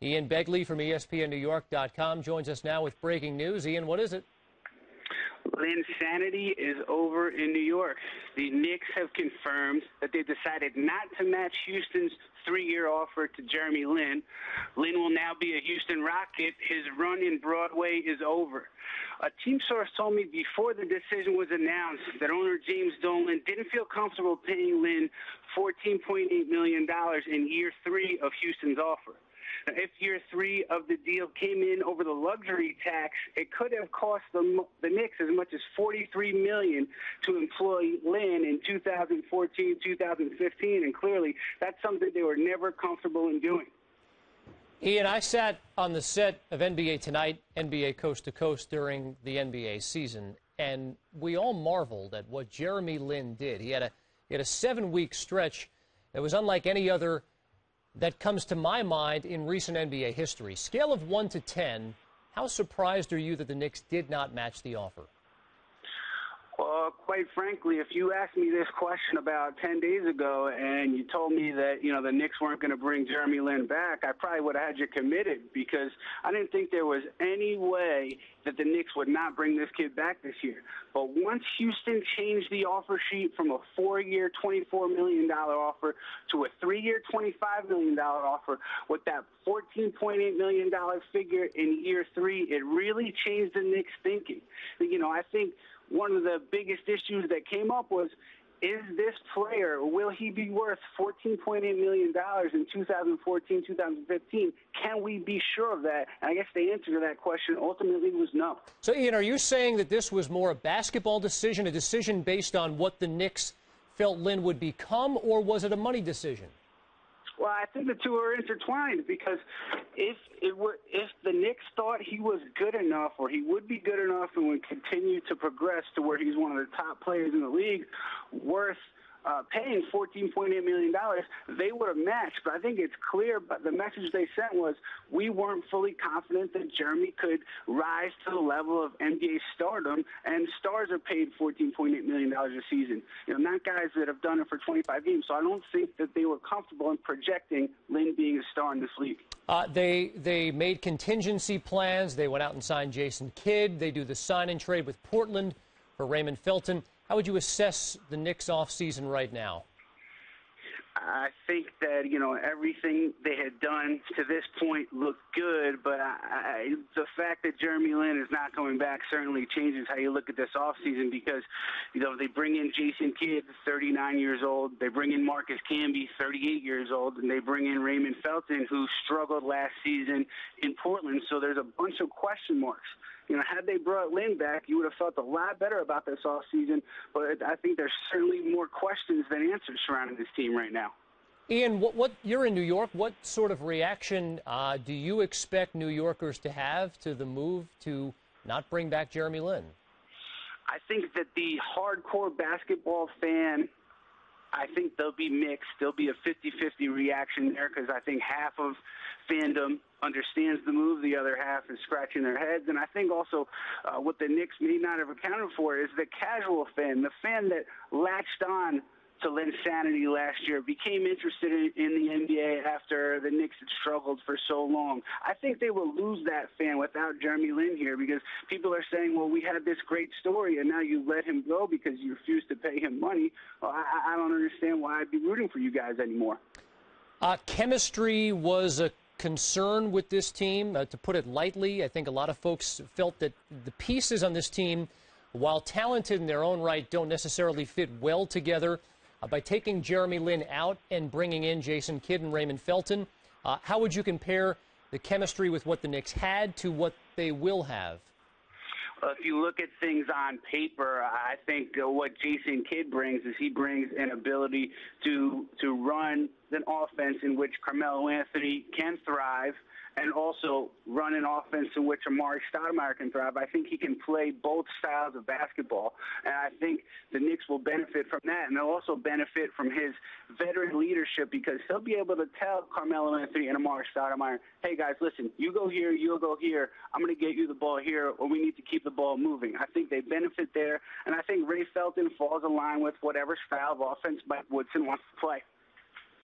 Ian Begley from ESPNNewYork.com joins us now with breaking news. Ian, what is it? Linsanity is over in New York. The Knicks have confirmed that they decided not to match Houston's 3-year offer to Jeremy Lin. Lin will now be a Houston Rocket. His run in Broadway is over. A team source told me before the decision was announced that owner James Dolan didn't feel comfortable paying Lin $14.8 million in year 3 of Houston's offer. Now, if year 3 of the deal came in over the luxury tax, it could have cost the Knicks as much as $43 million to employ Lin in 2014, 2015, and clearly that's something they were never comfortable in doing. Ian, I sat on the set of NBA Tonight, NBA Coast to Coast during the NBA season, and we all marveled at what Jeremy Lin did. He had a 7-week stretch that was unlike any other that comes to my mind in recent NBA history. Scale of 1 to 10, how surprised are you that the Knicks did not match the offer? Well, quite frankly, if you asked me this question about 10 days ago and you told me that, the Knicks weren't going to bring Jeremy Lin back, I probably would have had you committed because I didn't think there was any way that the Knicks would not bring this kid back this year. But once Houston changed the offer sheet from a 4-year, $24 million offer to a 3-year, $25 million offer with that $14.8 million figure in year 3, it really changed the Knicks' thinking. I think one of the biggest issues that came up was, is this player, will he be worth $14.8 million in 2014, 2015? Can we be sure of that? And I guess the answer to that question ultimately was no. So, Ian, are you saying that this was more a basketball decision, a decision based on what the Knicks felt Lin would become, or was it a money decision? Well, I think the two are intertwined because if the Knicks thought he was good enough or he would be good enough and would continue to progress to where he's one of the top players in the league worth paying $14.8 million, they would have matched. But I think it's clear, but the message they sent was we weren't fully confident that Jeremy could rise to the level of NBA stardom, and stars are paid $14.8 million a season. Not guys that have done it for 25 games. So I don't think that they were comfortable in projecting Lin being a star in this league. They made contingency plans. They went out and signed Jason Kidd. They do the sign and trade with Portland for Raymond Felton. How would you assess the Knicks offseason right now? I think that, everything they had done to this point looked good, but the fact that Jeremy Lin is not coming back certainly changes how you look at this offseason because, they bring in Jason Kidd, 39 years old. They bring in Marcus Camby, 38 years old, and they bring in Raymond Felton, who struggled last season in Portland. So there's a bunch of question marks. Had they brought Lin back, you would have felt a lot better about this offseason, but I think there's certainly more questions than answers surrounding this team right now. Ian, what you're in New York. What sort of reaction do you expect New Yorkers to have to the move to not bring back Jeremy Lin? I think that the hardcore basketball fan, I think they'll be mixed. There'll be a 50-50 reaction there because I think half of fandom understands the move, the other half is scratching their heads. And I think also what the Knicks may not have accounted for is the casual fan, the fan that latched on to Linsanity last year, became interested in the NBA after the Knicks had struggled for so long. I think they will lose that fan without Jeremy Lin here because people are saying, well, we had this great story and now you let him go because you refused to pay him money. Well, I don't understand why I'd be rooting for you guys anymore. Chemistry was a concern with this team, to put it lightly. I think a lot of folks felt that the pieces on this team, while talented in their own right, don't necessarily fit well together. By taking Jeremy Lin out and bringing in Jason Kidd and Raymond Felton, how would you compare the chemistry with what the Knicks had to what they will have? If you look at things on paper, I think what Jason Kidd brings is he brings an ability to run an offense in which Carmelo Anthony can thrive and also run an offense in which Amari Stoudemire can thrive. I think he can play both styles of basketball, and I think the Knicks will benefit from that, and they'll also benefit from his veteran leadership because he'll be able to tell Carmelo Anthony and Amari Stoudemire, hey, guys, listen, you go here, you'll go here. I'm going to get you the ball here, or we need to keep the ball moving. I think they benefit there, and I think Ray Felton falls in line with whatever style of offense Mike Woodson wants to play.